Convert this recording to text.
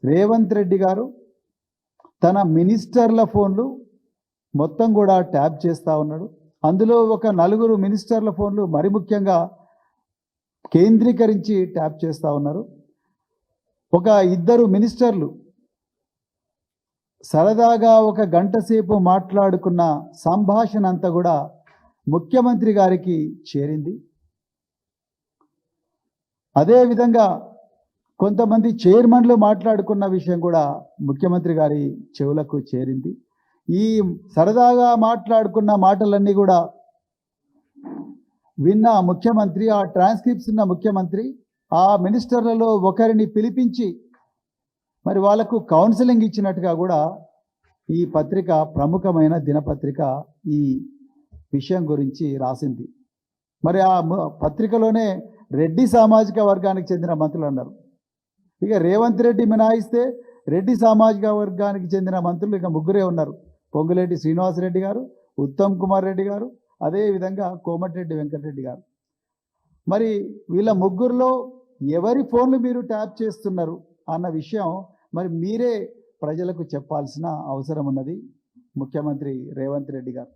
రేవంత్ రెడ్డి గారు తన మినిస్టర్ల ఫోన్లు మొత్తం కూడా ట్యాప్ చేస్తూ ఉన్నాడు. అందులో ఒక 4 మినిస్టర్ల ఫోన్లు మరి ముఖ్యంగా కేంద్రీకరించి ట్యాప్ చేస్తూ ఉన్నారు. ఒక 2 మినిస్టర్లు సరదాగా ఒక గంట సేపు మాట్లాడుకున్న సంభాషణ అంతా కూడా ముఖ్యమంత్రి గారికి చేరింది. అదేవిధంగా కొంతమంది చైర్మన్లు మాట్లాడుకున్న విషయం కూడా ముఖ్యమంత్రి గారి చెవులకు చేరింది. ఈ సరదాగా మాట్లాడుకున్న మాటలన్నీ కూడా విన్న ముఖ్యమంత్రి, ఆ ట్రాన్స్క్రిప్ట్స్ ఉన్న ముఖ్యమంత్రి ఆ మినిస్టర్లలో ఒకరిని పిలిపించి మరి వాళ్ళకు కౌన్సిలింగ్ ఇచ్చినట్టుగా కూడా ఈ పత్రిక, ప్రముఖమైన దినపత్రిక, ఈ విషయం గురించి రాసింది. మరి ఆ పత్రికలోనే రెడ్డి సామాజిక వర్గానికి చెందిన మంత్రులు అన్నారు. ఇక రేవంత్ రెడ్డి మినాయిస్తే రెడ్డి సామాజిక వర్గానికి చెందిన మంత్రులు ఇక 3 ఉన్నారు. పొంగులేటి శ్రీనివాసరెడ్డి గారు, ఉత్తమ్ కుమార్ రెడ్డి గారు, అదేవిధంగా కోమటిరెడ్డి వెంకటరెడ్డి గారు. మరి వీళ్ళ 3లో ఎవరి ఫోన్లు మీరు ట్యాప్ చేస్తున్నారు అన్న విషయం మరి మీరే ప్రజలకు చెప్పాల్సిన అవసరం ఉన్నది ముఖ్యమంత్రి రేవంత్ రెడ్డి గారు.